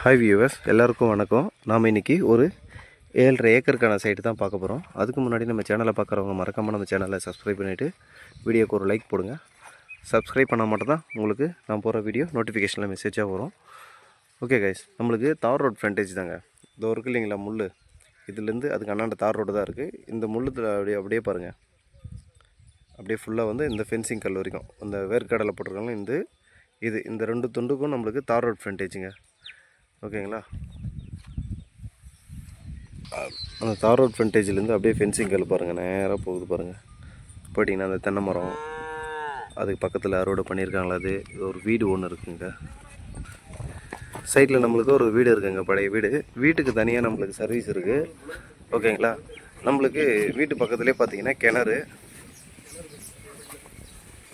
Hi viewers, எல்லாருக்கும் வணக்கம். நாம் இன்றைக்கி ஒரு 7.5 ஏக்கருக்கான சைட்டு தான் பார்க்க போகிறோம். அதுக்கு முன்னாடி நம்ம சேனலை பார்க்குறவங்க மறக்காமல் நம்ம சேனலை சப்ஸ்கிரைப் பண்ணிவிட்டு வீடியோக்கு ஒரு லைக் போடுங்க. சப்ஸ்கிரைப் பண்ணால் மட்டும்தான் உங்களுக்கு நான் போகிற வீடியோ நோட்டிஃபிகேஷனில் மெசேஜாக வரும். ஓகே கைஸ், நம்மளுக்கு தார் ரோட் ஃப்ரண்டேஜ் தாங்க. இதோ இருக்குது இல்லைங்களா முள், இதுலேருந்து அதுக்கு அண்ணாண்ட தார் ரோடு தான் இருக்குது. இந்த முள்ளுத்தில் அப்படியே பாருங்கள், அப்படியே ஃபுல்லாக வந்து இந்த ஃபென்சிங் கல் வரைக்கும் இந்த வேர்க்கடலை போட்டிருக்காங்க. இந்த ரெண்டு துண்டுக்கும் நம்மளுக்கு தார் ரோட் ஃப்ரண்டேஜுங்க. ஓகேங்களா, அந்த தார் ரோட் ஃப்ரண்டேஜ்லேருந்து அப்படியே ஃபென்சிங் கல் பாருங்கள், நேராக போகுது பாருங்கள். போயிட்டிங்கன்னா அந்த தென்னை மரம், அதுக்கு பக்கத்தில் அறுவடை பண்ணியிருக்காங்களா, அது ஒரு வீடு ஒன்று இருக்குங்க. சைட்டில் நம்மளுக்கு ஒரு வீடு இருக்குங்க, பழைய வீடு. வீட்டுக்கு தனியாக நம்மளுக்கு சர்வீஸ் இருக்குது. ஓகேங்களா, நம்மளுக்கு வீட்டு பக்கத்துலேயே பார்த்தீங்கன்னா கிணறு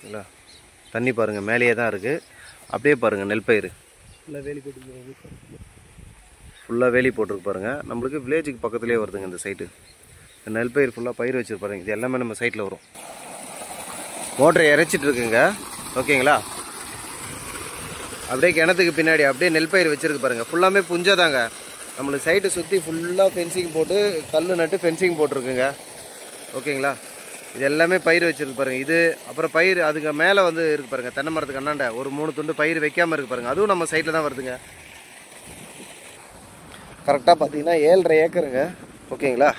இல்லை, தண்ணி பாருங்கள் மேலேயே தான் இருக்குது. அப்படியே பாருங்கள் நெல் பயிர் ஃபுல்லாக வேலி போட்டிருக்கு பாருங்கள். நம்மளுக்கு வில்லேஜுக்கு பக்கத்துலேயே வருதுங்க இந்த சைட்டு. இந்த நெல் பயிர் ஃபுல்லாக பயிர் வச்சுருப்பாருங்க. இது எல்லாமே நம்ம சைட்டில் வரும். மோட்டரை இறைச்சிட்டு இருக்குங்க. ஓகேங்களா, அப்படியே கிணத்துக்கு பின்னாடி அப்படியே நெல் பயிர் வச்சுருக்கு பாருங்கள். ஃபுல்லாமே புஞ்சாதாங்க. நம்மளுக்கு சைட்டு சுற்றி ஃபுல்லாக ஃபென்சிங் போட்டு கல் நட்டு ஃபென்சிங் போட்டிருக்குங்க. ஓகேங்களா, இது எல்லாமே பயிர் வச்சுருக்கு பாருங்கள். இது அப்புறம் பயிர் அதுக்கு மேலே வந்து இருக்குது பாருங்கள், தென்னை மரத்துக்கு அண்ணாண்ட ஒரு 3 துண்டு பயிர் வைக்காமல் இருக்குது பாருங்கள். அதுவும் நம்ம சைட்டில் தான் வருதுங்க. கரெக்டாக பார்த்தீங்கன்னா 7.5 ஏக்கருங்க. ஓகேங்களா,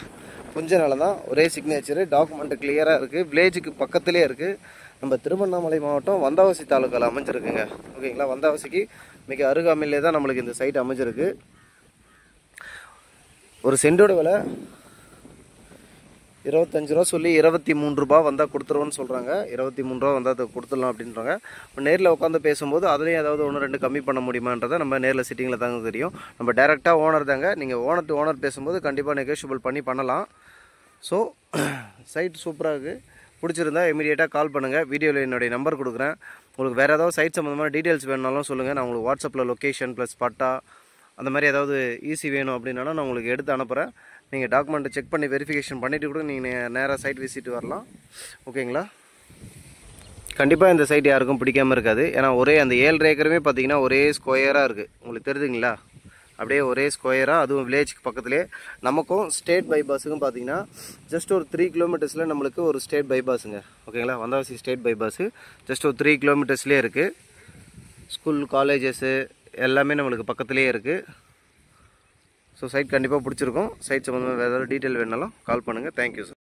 புஞ்ச நிலம் தான், ஒரே சிக்னேச்சரு, டாக்குமெண்ட்டு கிளியராக இருக்குது. வில்லேஜுக்கு பக்கத்துலேயே இருக்குது. நம்ம திருவண்ணாமலை மாவட்டம் வந்தாவசி தாலுக்காவில் அமைஞ்சிருக்குங்க. ஓகேங்களா, வந்தாவசிக்கு மிக அருகாமையிலே தான் நம்மளுக்கு இந்த சைட் அமைஞ்சிருக்கு. ஒரு சென்டோட விலை 25 ரூபா சொல்லி 23 ரூபா வந்தால் கொடுத்துருவோன்னு சொல்கிறாங்க. 23 ரூபா வந்தால் அதை கொடுத்துடலாம் அப்படின்றாங்க. இப்போ நேரில் உட்காந்து பேசும்போது அதுலேயும் ஏதாவது 1-2 கம்மி பண்ண முடியுமான்றதை நம்ம நேரில் சிட்டிங்கில் தாங்க தெரியும். நம்ம டேரெக்டாக ஓனர் தாங்க. நீங்கள் ஓனர் டு ஓனர் பேசும்போது கண்டிப்பாக நெகோஷியபிள் பண்ணலாம். ஸோ சைட் சூப்பராக இருக்குது. பிடிச்சிருந்தா இமீடியட்டாக கால் பண்ணுங்கள். வீடியோவில் என்னுடைய நம்பர் கொடுக்குறேன். உங்களுக்கு வேறு ஏதாவது சைட் சம்மந்தமான டீட்டெயில்ஸ் வேணுனாலும் சொல்லுங்கள். நான் உங்களுக்கு வாட்ஸ்அப்பில் லொக்கேஷன் ப்ளஸ் பட்டா அந்த மாதிரி ஏதாவது ஈஸி வேணும் அப்படின்னாலும் நான் உங்களுக்கு எடுத்து அனுப்புகிறேன். நீங்கள் டாக்குமெண்ட்டை செக் பண்ணி வெரிஃபிகேஷன் பண்ணிவிட்டு கூட நீங்கள் நேராக சைட் விசிட் வரலாம். ஓகேங்களா, கண்டிப்பாக இந்த சைட் யாருக்கும் பிடிக்காமல் இருக்காது. ஏன்னா ஒரே அந்த 7.5 ஏக்கருமே பார்த்தீங்கன்னா ஒரே ஸ்கொயராக இருக்குது. உங்களுக்கு தெரியுதுங்களா, அப்படியே ஒரே ஸ்கொயராக, அதுவும் வில்லேஜுக்கு பக்கத்துலேயே. நமக்கும் ஸ்டேட் பைபாஸுக்கும் பார்த்தீங்கன்னா ஜஸ்ட் ஒரு 3 கிலோமீட்டர்ஸில் நம்மளுக்கு ஒரு ஸ்டேட் பைபாஸுங்க. ஓகேங்களா, வந்தாவசி ஸ்டேட் பைபாஸு ஜஸ்ட் ஒரு 3 கிலோமீட்டர்ஸ்லேயே இருக்குது. ஸ்கூல் காலேஜஸ்ஸு எல்லாமே நம்மளுக்கு பக்கத்துலேயே இருக்குது. ஸோ சைட் கண்டிப்பாக பிடிச்சிருக்கும். சைட் சம்மந்தமாக வேறு ஏதாவது டீட்டெயில் வேணாலும் கால் பண்ணுங்கள். Thank you sir.